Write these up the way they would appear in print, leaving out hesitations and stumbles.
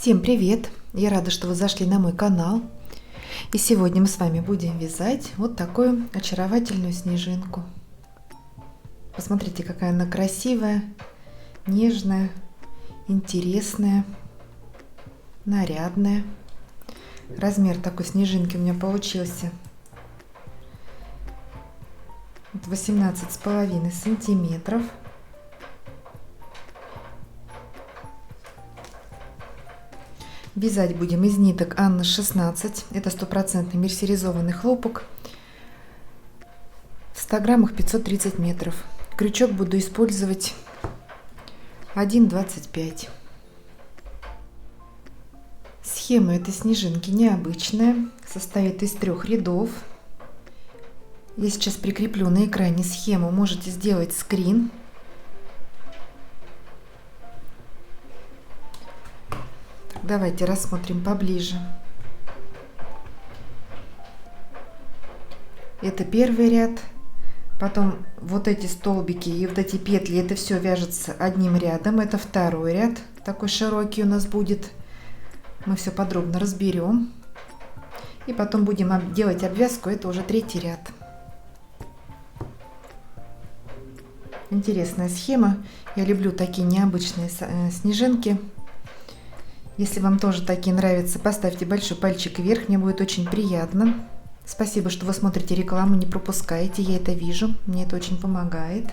Всем привет! Я рада, что вы зашли на мой канал. И сегодня мы с вами будем вязать вот такую очаровательную снежинку. Посмотрите, какая она красивая, нежная, интересная, нарядная. Размер такой снежинки у меня получился 18,5 сантиметров. Вязать будем из ниток Анна 16. Это стопроцентный мерсеризованный хлопок. В 100 граммах 530 метров. Крючок буду использовать 1,25. Схема этой снежинки необычная. Состоит из 3 рядов. Я сейчас прикреплю на экране схему. Можете сделать скрин. Давайте рассмотрим поближе. Это первый ряд. Потом вот эти столбики и вот эти петли, это все вяжется одним рядом. Это второй ряд. Такой широкий у нас будет. Мы все подробно разберем. И потом будем делать обвязку. Это уже третий ряд. Интересная схема. Я люблю такие необычные снежинки. Если вам тоже такие нравятся, поставьте большой пальчик вверх, мне будет очень приятно. Спасибо, что вы смотрите рекламу, не пропускаете, я это вижу, мне это очень помогает.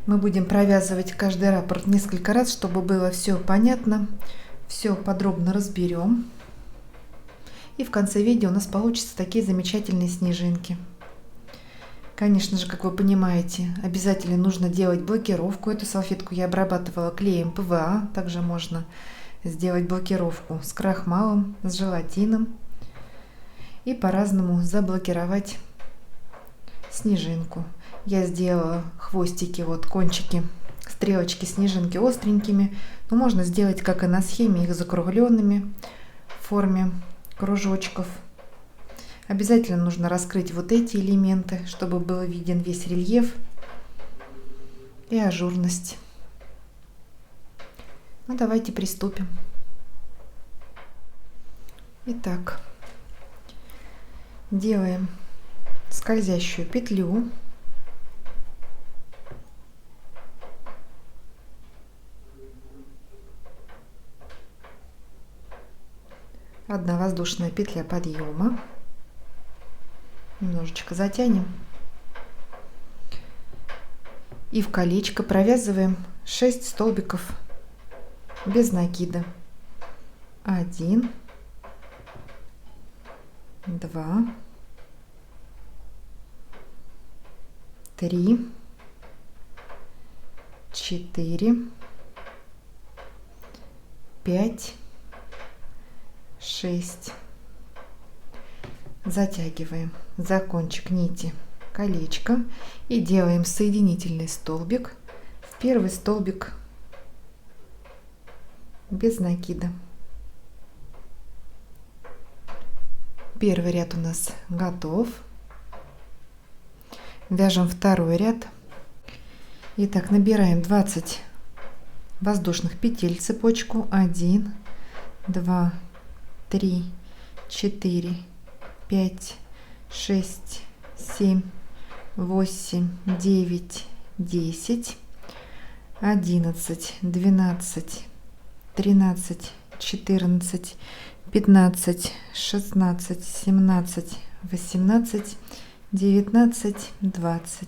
Мы будем провязывать каждый раппорт несколько раз, чтобы было все понятно, все подробно разберем. И в конце видео у нас получатся такие замечательные снежинки. Конечно же, как вы понимаете, обязательно нужно делать блокировку. Эту салфетку я обрабатывала клеем ПВА. Также можно сделать блокировку с крахмалом, с желатином. И по-разному заблокировать снежинку. Я сделала хвостики, вот кончики, стрелочки снежинки остренькими. Но можно сделать, как и на схеме, их закругленными в форме кружочков. Обязательно нужно раскрыть вот эти элементы, чтобы был виден весь рельеф и ажурность. Ну, давайте приступим. Итак, делаем скользящую петлю. Одна воздушная петля подъема. Немножечко затянем. И в колечко провязываем 6 столбиков без накида. 1, 2, 3, 4, 5, 6. Затягиваем за кончик нити колечко и делаем соединительный столбик в первый столбик без накида. Первый ряд у нас готов. Вяжем второй ряд. Итак, набираем 20 воздушных петель в цепочку. 1, 2, 3, 4, 5, 6, 7, 8, 9, 10, 11, 12, 13, 14, 15, 16, 17, 18, 19, 20.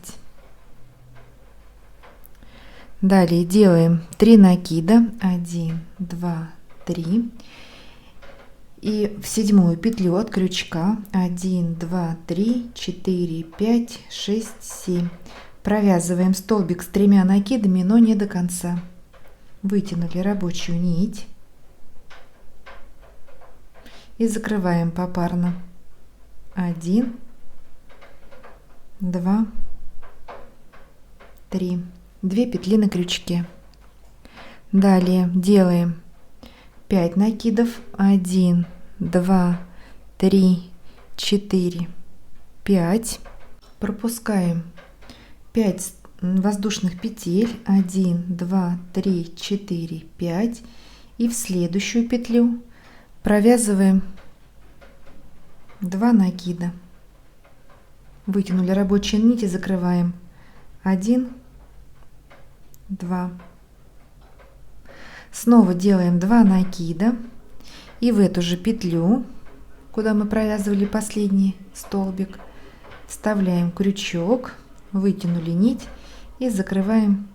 Далее делаем 3 накида. 1, 2, 3. И в 7-ю петлю от крючка 1, 2, 3, 4, 5, 6, 7. Провязываем столбик с 3 накидами, но не до конца. Вытянули рабочую нить. И закрываем попарно. 1, 2, 3. 2 петли на крючке. Далее делаем 5 накидов. 1, 2, 3, 4, 5. Пропускаем 5 воздушных петель 1, 2, 3, 4, 5 и в следующую петлю провязываем 2 накида. Вытянули рабочие нити, закрываем 1, 2. Снова делаем 2 накида и в эту же петлю, куда мы провязывали последний столбик, вставляем крючок, вытянули нить и закрываем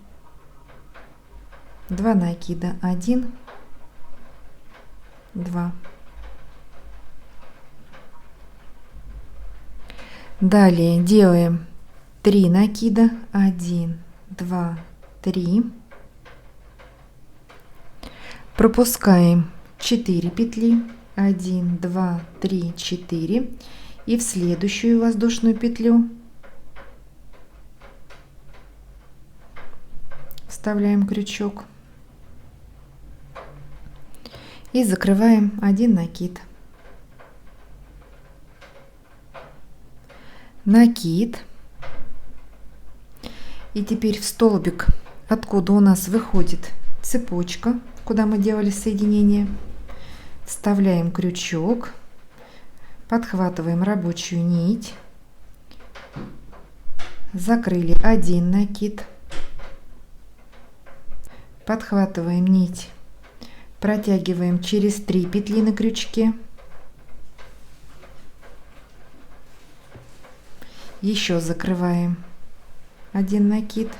2 накида. 1, 2. Далее делаем 3 накида. 1, 2, 3. Пропускаем 4 петли. 1, 2, 3, 4. И в следующую воздушную петлю вставляем крючок и закрываем 1 накид. Накид. И теперь в столбик, откуда у нас выходит цепочка, куда мы делали соединение, вставляем крючок, подхватываем рабочую нить, закрыли 1 накид, подхватываем нить, протягиваем через 3 петли на крючке, еще закрываем 1 накид,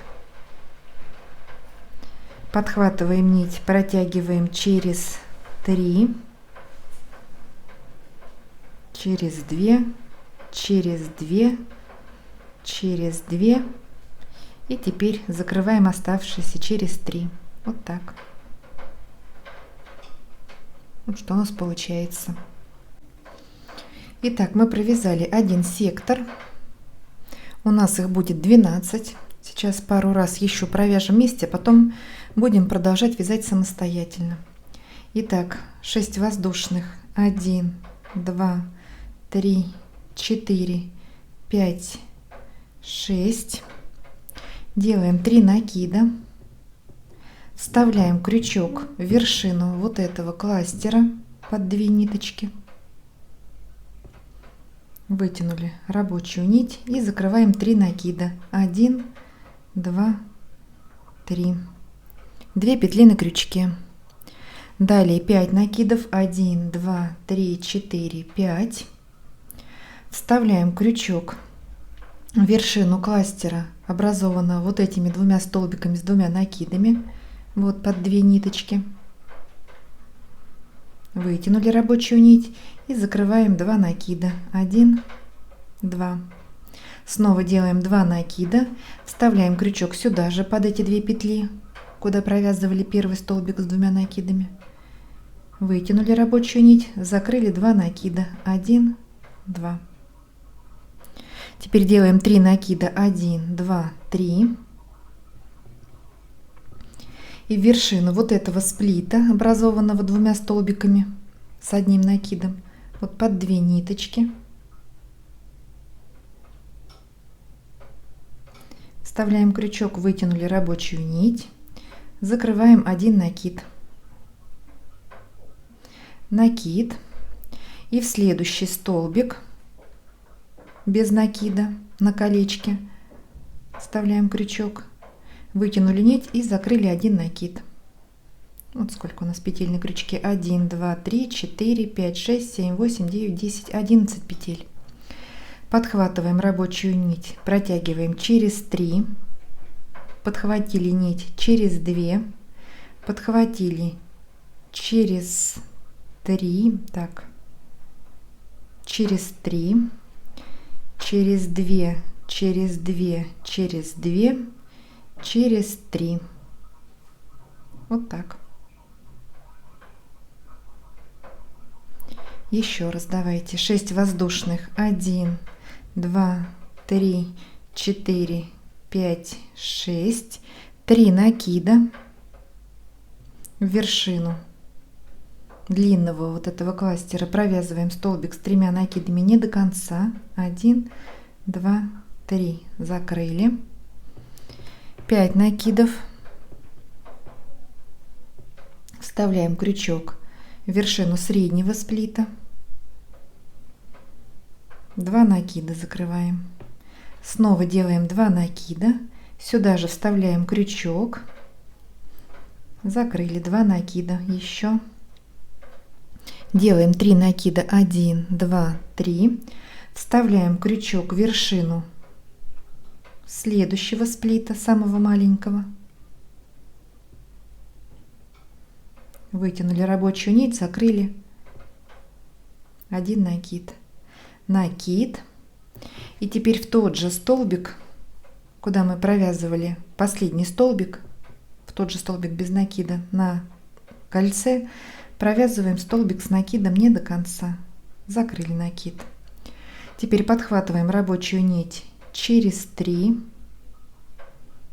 подхватываем нить, протягиваем через 3, через 2, через 2, через 2 и теперь закрываем оставшиеся через 3. Вот так. Вот что у нас получается. Итак, мы провязали 1 сектор. У нас их будет 12. Сейчас пару раз еще провяжем вместе, а потом будем продолжать вязать самостоятельно. Итак, 6 воздушных. 1, 2, 3, 4, 5, 6. Делаем 3 накида. Вставляем крючок в вершину вот этого кластера под 2 ниточки. Вытянули рабочую нить и закрываем 3 накида. 1, 2, 3. 2 петли на крючке. Далее 5 накидов. 1, 2, 3, 4, 5. Вставляем крючок в вершину кластера, образованного вот этими 2 столбиками с 2 накидами. Вот под 2 ниточки. Вытянули рабочую нить и закрываем 2 накида. 1, 2. Снова делаем 2 накида. Вставляем крючок сюда же под эти 2 петли, куда провязывали первый столбик с 2 накидами. Вытянули рабочую нить, закрыли 2 накида. 1, 2. Теперь делаем 3 накида. 1, 2, 3. И в вершину вот этого сплита, образованного 2 столбиками с 1 накидом, вот под 2 ниточки, вставляем крючок, вытянули рабочую нить, закрываем 1 накид. Накид. И в следующий столбик без накида на колечке вставляем крючок, вытянули нить и закрыли 1 накид. Вот сколько у нас петель на крючке. 1, 2, 3, 4, 5, 6, 7, 8, 9, 10, 11 петель. Подхватываем рабочую нить, протягиваем через 3, подхватили нить через 2, подхватили через 3, так, через 3, через 2, через 2, через 2, через 3. Вот так. Еще раз давайте. 6 воздушных. 1, 2, 3, 4, 5, 6. 3 накида в вершину длинного вот этого кластера. Провязываем столбик с 3 накидами не до конца. 1, 2, 3. Закрыли. 5 накидов. Вставляем крючок в вершину среднего сплита. 2 накида закрываем. Снова делаем 2 накида. Сюда же вставляем крючок. Закрыли 2 накида. Еще. Делаем 3 накида. 1, 2, 3. Вставляем крючок в вершину следующего сплита, самого маленького. Вытянули рабочую нить, закрыли. 1 накид. Накид. И теперь в тот же столбик, куда мы провязывали последний столбик, в тот же столбик без накида на кольце, провязываем столбик с накидом не до конца. Закрыли накид. Теперь подхватываем рабочую нить через 3,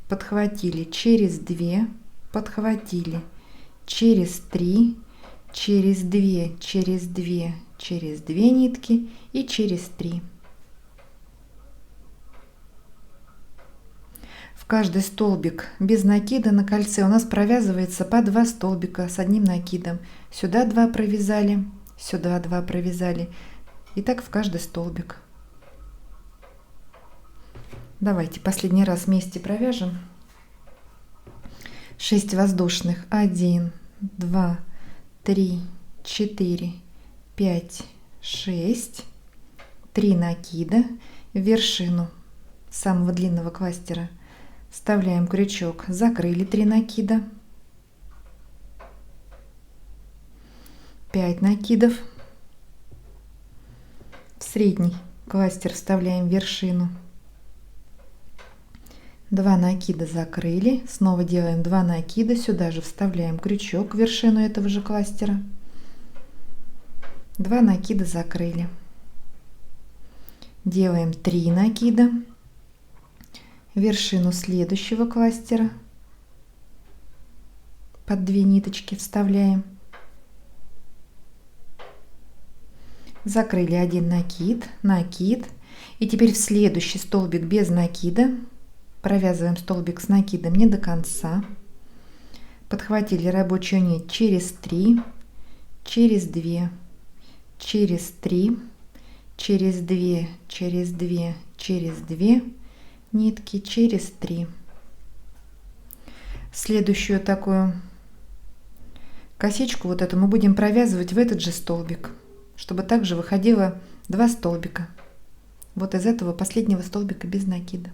подхватили через 2, подхватили через 3, через 2, через 2, через 2 нитки и через 3. В каждый столбик без накида на кольце у нас провязывается по 2 столбика с одним накидом. Сюда 2 провязали, сюда 2 провязали. И так в каждый столбик. Давайте последний раз вместе провяжем. 6 воздушных. 1, 2, 3, 4, 5, 6. 3 накида в вершину самого длинного кластера. Вставляем крючок. Закрыли 3 накида. 5 накидов. В средний кластер вставляем вершину. 2 накида закрыли. Снова делаем 2 накида. Сюда же вставляем крючок в вершину этого же кластера. 2 накида закрыли. Делаем 3 накида. Вершину следующего кластера. Под 2 ниточки вставляем. Закрыли 1 накид, накид. И теперь в следующий столбик без накида провязываем столбик с накидом не до конца. Подхватили рабочую нить через 3, через 2, через 3, через 2, через 2, через 2 нитки, через 3. Следующую такую косичку, вот эту, мы будем провязывать в этот же столбик, чтобы также выходило 2 столбика. Вот из этого последнего столбика без накида.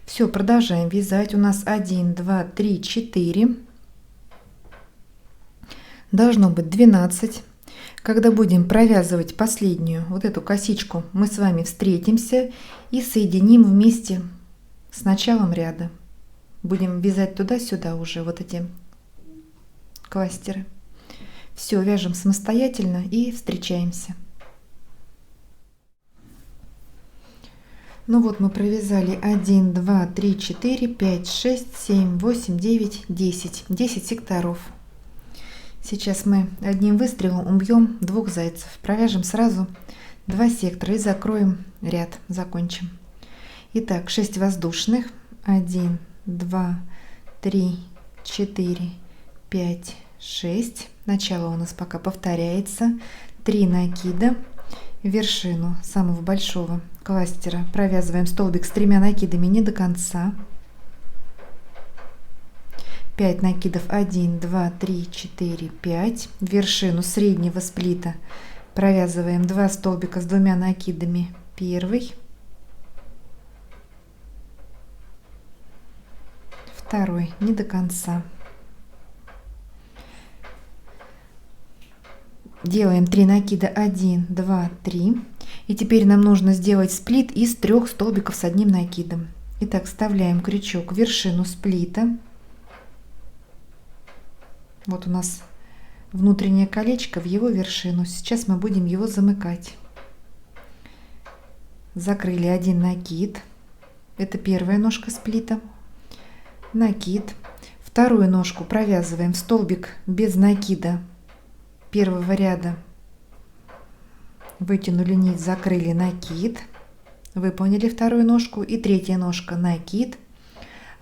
Все, продолжаем вязать. У нас 1, 2, 3, 4. Должно быть 12. Когда будем провязывать последнюю вот эту косичку, мы с вами встретимся и соединим вместе с началом ряда. Будем вязать туда-сюда уже вот эти кластеры. Все, вяжем самостоятельно и встречаемся. Ну вот мы провязали 1, 2, 3, 4, 5, 6, 7, 8, 9, 10. 10 секторов. Сейчас мы одним выстрелом убьем 2 зайцев. Провяжем сразу 2 сектора и закроем ряд. Закончим. Итак, 6 воздушных. 1, 2, 3, 4, 5, 6. Начало у нас пока повторяется. 3 накида. Вершину самого большого кластера провязываем столбик с 3 накидами не до конца. 5 накидов. 1, 2, 3, 4, 5. Вершину среднего сплита провязываем 2 столбика с 2 накидами. Первый, второй не до конца. Делаем 3 накида. 1, 2, 3. И теперь нам нужно сделать сплит из 3 столбиков с 1 накидом. Итак, вставляем крючок в вершину сплита. Вот у нас внутреннее колечко в его вершину. Сейчас мы будем его замыкать. Закрыли 1 накид. Это первая ножка сплита. Накид. Вторую ножку провязываем в столбик без накида первого ряда. Вытянули нить, закрыли накид. Выполнили вторую ножку. И третья ножка накид.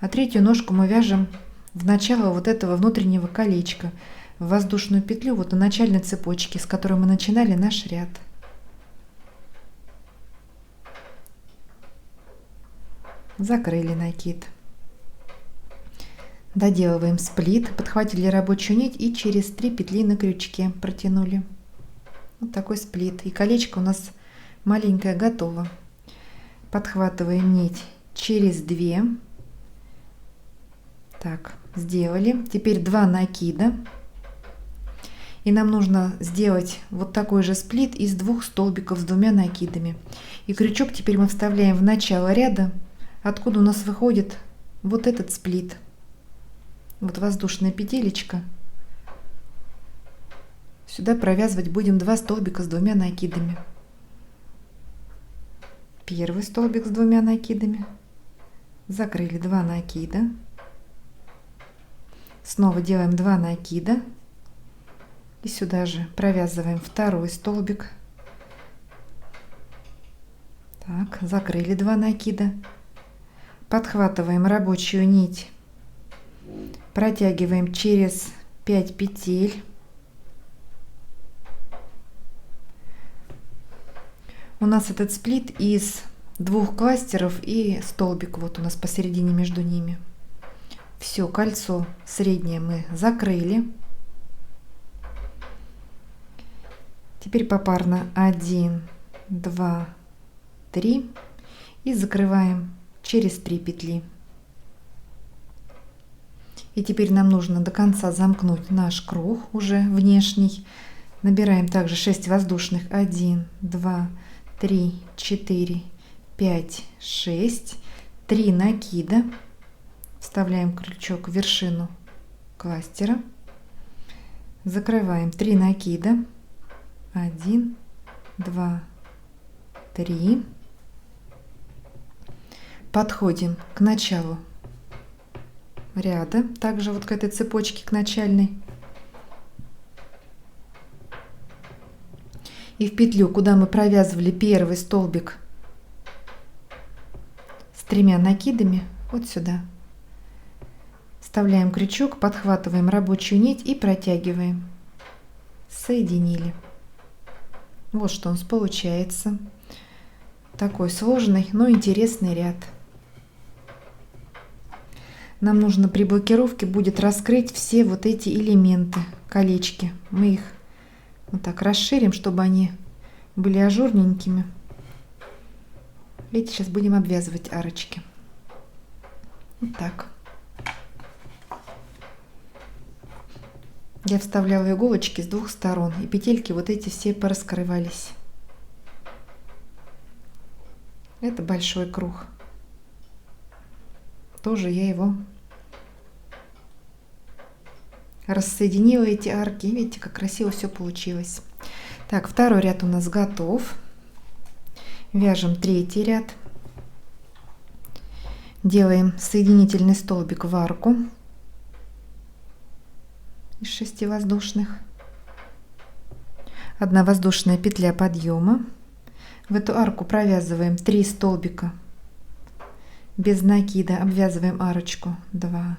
А третью ножку мы вяжем в начало вот этого внутреннего колечка, в воздушную петлю, вот на начальной цепочке, с которой мы начинали наш ряд. Закрыли накид. Доделываем сплит, подхватили рабочую нить и через 3 петли на крючке протянули. Вот такой сплит. И колечко у нас маленькое готово. Подхватываем нить через 2. Так, сделали. Теперь 2 накида. И нам нужно сделать вот такой же сплит из 2 столбиков с 2 накидами. И крючок теперь мы вставляем в начало ряда, откуда у нас выходит вот этот сплит. Вот воздушная петелечка. Сюда провязывать будем 2 столбика с 2 накидами. Первый столбик с 2 накидами. Закрыли 2 накида. Снова делаем 2 накида. И сюда же провязываем второй столбик. Так, закрыли 2 накида. Подхватываем рабочую нить. Протягиваем через 5 петель. У нас этот сплит из 2 кластеров и столбик вот у нас посередине между ними. Все, кольцо среднее мы закрыли. Теперь попарно 1, 2, 3 и закрываем через 3 петли. И теперь нам нужно до конца замкнуть наш круг уже внешний. Набираем также 6 воздушных. 1, 2, 3, 4, 5, 6. 3 накида. Вставляем крючок в вершину кластера. Закрываем 3 накида. 1, 2, 3. Подходим к началу ряда, также вот к этой цепочке, к начальной. И в петлю, куда мы провязывали первый столбик с 3 накидами, вот сюда вставляем крючок, подхватываем рабочую нить и протягиваем. Соединили. Вот что у нас получается. Такой сложный, но интересный ряд. Нам нужно при блокировке будет раскрыть все вот эти элементы, колечки. Мы их вот так расширим, чтобы они были ажурненькими. Видите, сейчас будем обвязывать арочки. Вот так. Я вставляла иголочки с 2 сторон, и петельки вот эти все пораскрывались. Это большой круг. Тоже я его рассоединила, эти арки. Видите, как красиво все получилось. Так, второй ряд у нас готов. Вяжем 3-й ряд. Делаем соединительный столбик в арку из 6 воздушных. 1 воздушная петля подъема. В эту арку провязываем 3 столбика без накида, обвязываем арочку. 2,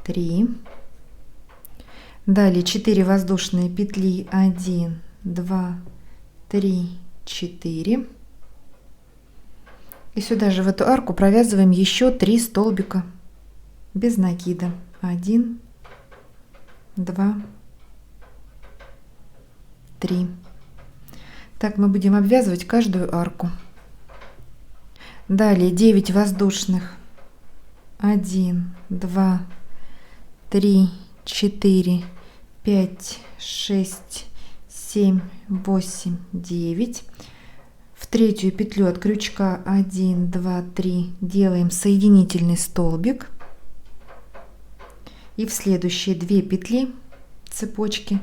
3. Далее 4 воздушные петли. 1, 2, 3, 4. И сюда же в эту арку провязываем еще 3 столбика без накида. 1, 2, 3. Так мы будем обвязывать каждую арку. Далее 9 воздушных. 1, 2, 3, 4, 5, 6, 7, 8, 9. В 3-ю петлю от крючка 1, 2, 3 делаем соединительный столбик. И в следующие 2 петли цепочки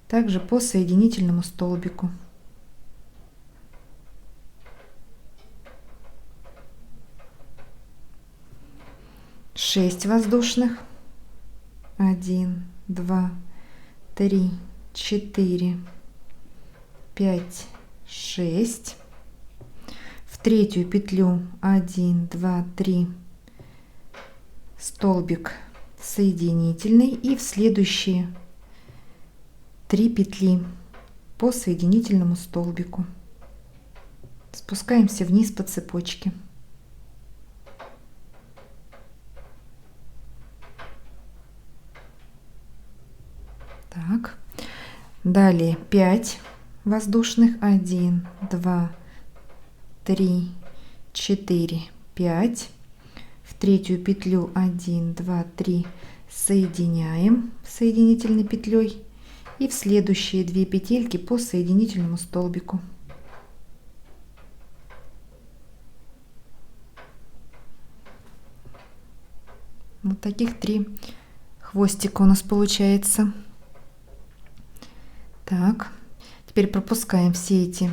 также по соединительному столбику. Шесть воздушных. 1, 2, 3, 4, 5, 6. В 3-ю петлю 1, 2, 3 столбик соединительный и в следующие 3 петли по соединительному столбику. Спускаемся вниз по цепочке. Так, далее 5 воздушных, 1, 2, 3, 4, 5. В третью петлю 1, 2, 3 соединяем соединительной петлей и в следующие 2 петельки по соединительному столбику. Вот таких 3 хвостика у нас получается. Так, теперь пропускаем все эти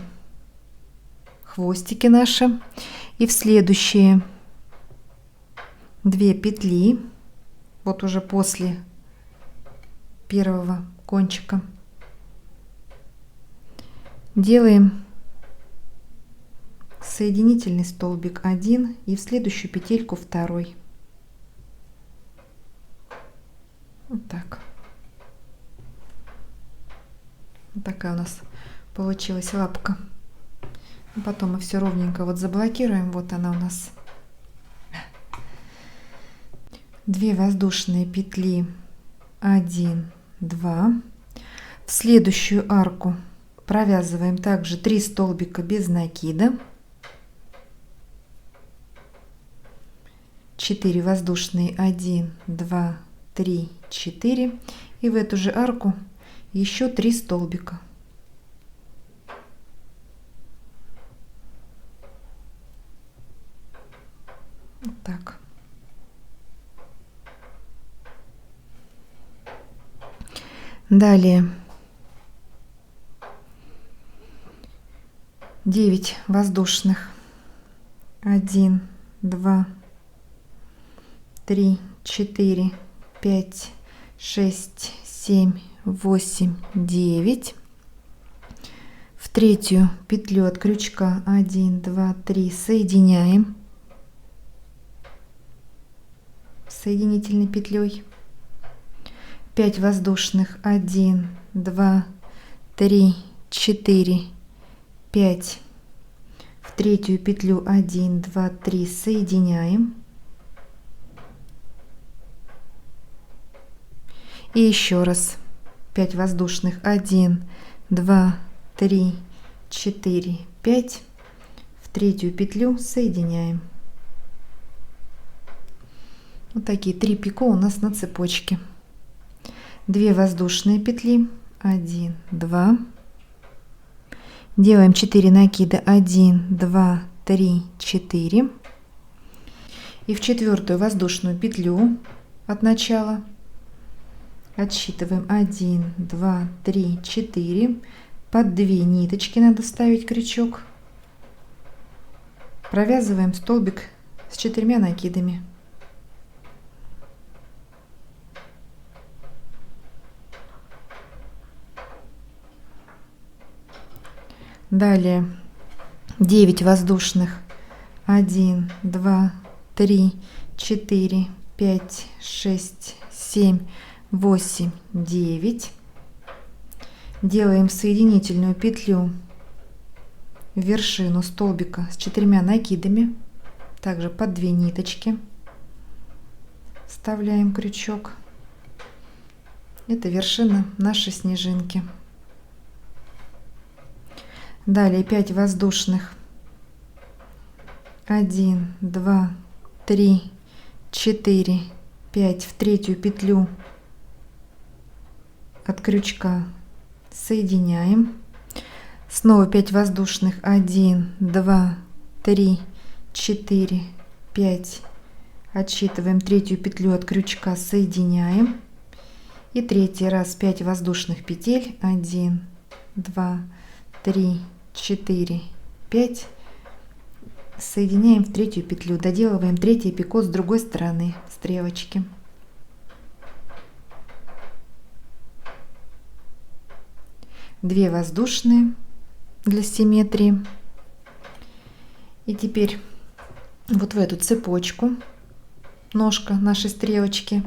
хвостики наши и в следующие 2 петли, вот уже после первого кончика, делаем соединительный столбик 1 и в следующую петельку 2. Вот так. Вот такая у нас получилась лапка. Потом мы все ровненько вот заблокируем. Вот она у нас. 2 воздушные петли, 1, 2. В следующую арку провязываем также 3 столбика без накида, 4 воздушные, 1, 2, 3, 4, и в эту же арку еще 3 столбика. Вот так. Далее 9 воздушных, 1, 2, 3, 4, 5, 6, 7, 8, 9. В третью петлю от крючка 1, 2, 3 соединяем соединительной петлей. 5 воздушных, 1, 2, 3, 4, 5. В третью петлю 1, 2, 3 соединяем. И еще раз 5 воздушных, 1, 2, 3, 4, 5. В третью петлю соединяем. Вот такие 3 пико у нас на цепочке. 2 воздушные петли, 1, 2. Делаем 4 накида, 1, 2, 3, 4. И в четвертую воздушную петлю от начала отсчитываем 1, 2, 3, 4. Под 2 ниточки надо ставить крючок. Провязываем столбик с 4 накидами. Далее 9 воздушных, 1, 2, 3, 4, 5, 6, 7, 8, 9. Делаем соединительную петлю в вершину столбика с 4 накидами, также под 2 ниточки вставляем крючок. Это вершина нашей снежинки. Далее 5 воздушных, 1, 2, 3, 4, 5. В третью петлю от крючка соединяем. Снова 5 воздушных, 1, 2, 3, 4, 5. Отсчитываем третью петлю от крючка, соединяем. И третий раз 5 воздушных петель, 1, 2, 3, 4, 5. Соединяем в третью петлю, доделываем третье пико с другой стороны стрелочки. Две воздушные для симметрии. И теперь вот в эту цепочку ножка нашей стрелочки.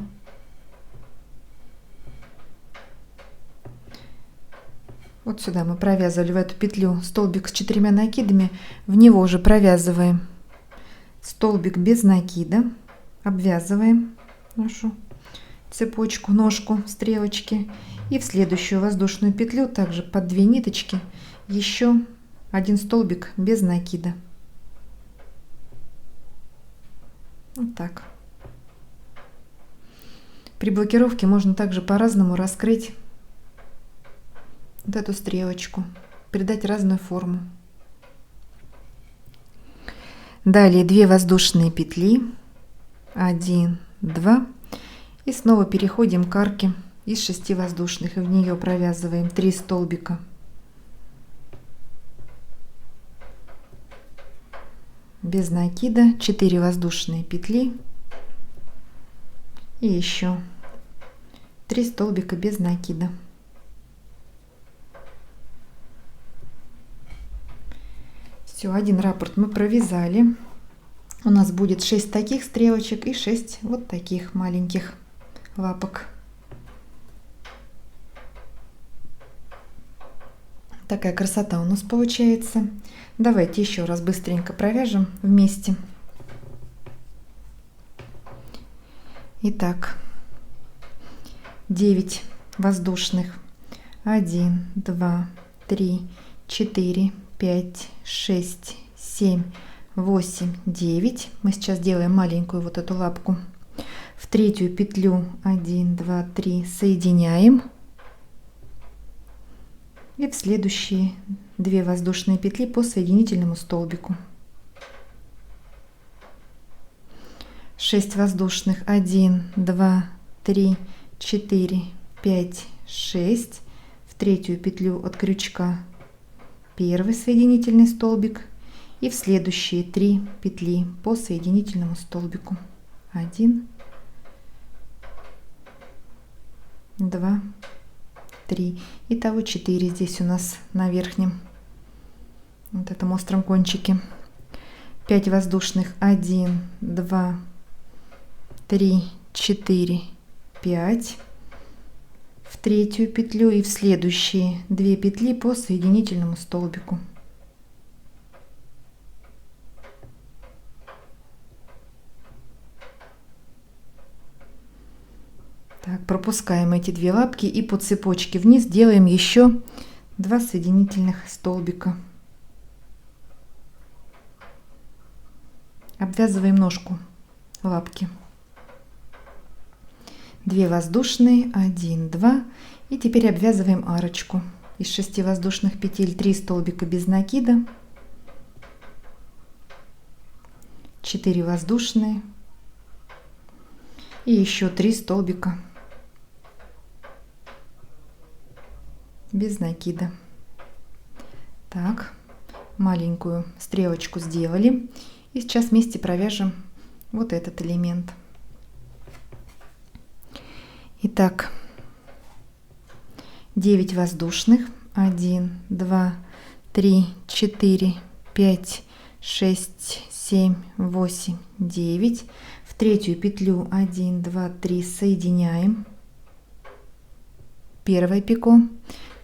Вот сюда мы провязывали в эту петлю столбик с 4 накидами, в него же провязываем столбик без накида, обвязываем нашу цепочку, ножку стрелочки, и в следующую воздушную петлю также под 2 ниточки еще один столбик без накида. Вот так. При блокировке можно также по-разному раскрыть вот эту стрелочку, придать разную форму. Далее 2 воздушные петли, 1, 2, и снова переходим к арке из 6 воздушных, и в нее провязываем 3 столбика без накида, 4 воздушные петли и еще 3 столбика без накида. Все, один раппорт мы провязали. У нас будет 6 таких стрелочек и 6 вот таких маленьких лапок. Такая красота у нас получается. Давайте еще раз быстренько провяжем вместе. Итак, 9 воздушных. 1, 2, 3, 4, 5, 6, 7, 8, 9. Мы сейчас делаем маленькую вот эту лапку. В третью петлю 1, 2, 3 соединяем. И в следующие 2 воздушные петли по соединительному столбику. 6 воздушных. 1, 2, 3, 4, 5, 6. В третью петлю от крючка первый соединительный столбик, и в следующие 3 петли по соединительному столбику. 1, 2, 3. Итого 4 здесь у нас на верхнем вот этом остром кончике. 5 воздушных. 1, 2, 3, 4, 5. В третью петлю и в следующие 2 петли по соединительному столбику. Так, пропускаем эти 2 лапки и по цепочке вниз делаем еще 2 соединительных столбика. Обвязываем ножку лапки. 2 воздушные, 1, 2, и теперь обвязываем арочку. Из 6 воздушных петель 3 столбика без накида, 4 воздушные и еще 3 столбика без накида. Так, маленькую стрелочку сделали, и сейчас вместе провяжем вот этот элемент. Итак, 9 воздушных. 1, 2, 3, 4, 5, 6, 7, 8, 9. В третью петлю 1, 2, 3 соединяем. Первое пико.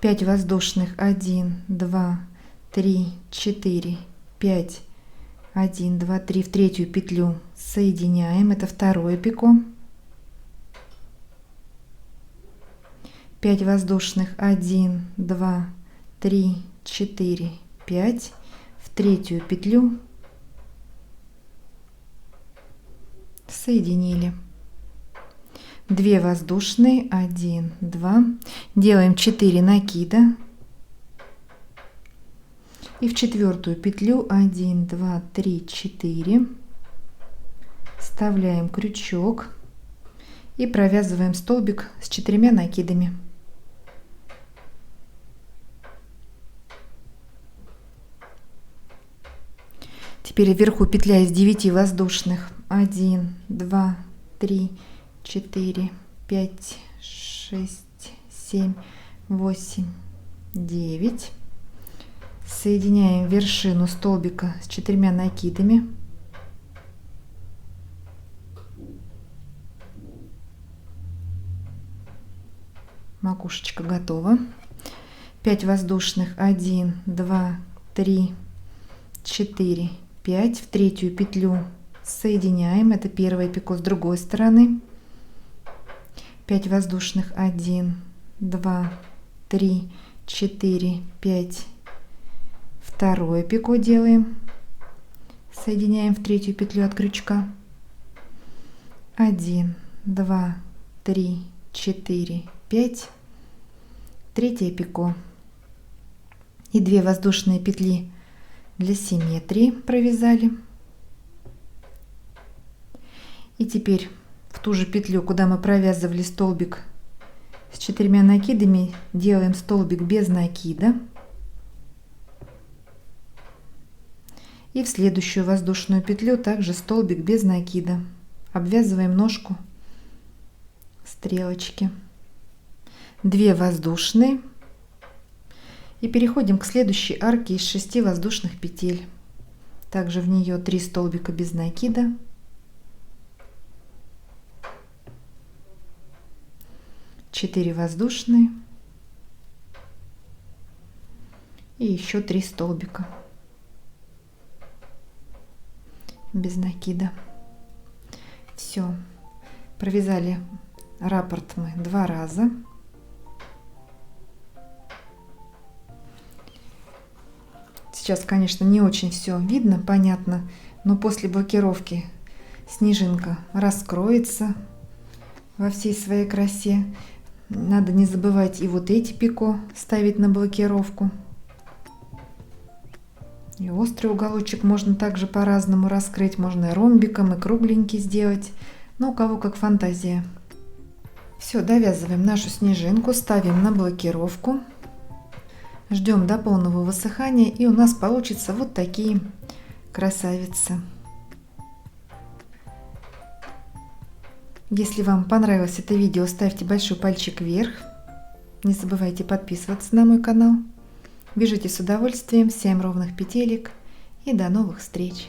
5 воздушных. 1, 2, 3, 4, 5. 1, 2, 3. В третью петлю соединяем. Это второе пико. 5 воздушных. 1, 2, 3, 4, 5. В третью петлю соединили. 2 воздушные. 1, 2. Делаем 4 накида. И в четвертую петлю 1, 2, 3, 4. Вставляем крючок и провязываем столбик с 4 накидами. Теперь вверху петля из 9 воздушных. 1, 2, 3, 4, 5, 6, 7, 8, 9. Соединяем вершину столбика с 4 накидами. Макушечка готова. 5 воздушных. 1, 2, 3, 4, 5. В третью петлю соединяем. Это первое пико с другой стороны. 5 воздушных. 1, 2, 3, 4, 5. Второе пико делаем. Соединяем в третью петлю от крючка. 1, 2, 3, 4, 5. Третье пико. И 2 воздушные петли для симметрии провязали. И теперь в ту же петлю, куда мы провязывали столбик с 4 накидами, делаем столбик без накида. И в следующую воздушную петлю также столбик без накида. Обвязываем ножку стрелочки. 2 воздушные. И переходим к следующей арке из 6 воздушных петель. Также в нее 3 столбика без накида. Четыре воздушные. И еще 3 столбика без накида. Все. Провязали раппорт мы 2 раза. Сейчас, конечно, не очень все видно, понятно, но после блокировки снежинка раскроется во всей своей красе. Надо не забывать и вот эти пико ставить на блокировку. И острый уголочек можно также по-разному раскрыть. Можно и ромбиком, и кругленький сделать. Но у кого как фантазия. Все, довязываем нашу снежинку, ставим на блокировку. Ждем до полного высыхания, и у нас получится вот такие красавицы. Если вам понравилось это видео, ставьте большой пальчик вверх. Не забывайте подписываться на мой канал. Вяжите с удовольствием, 7 ровных петелек, и до новых встреч!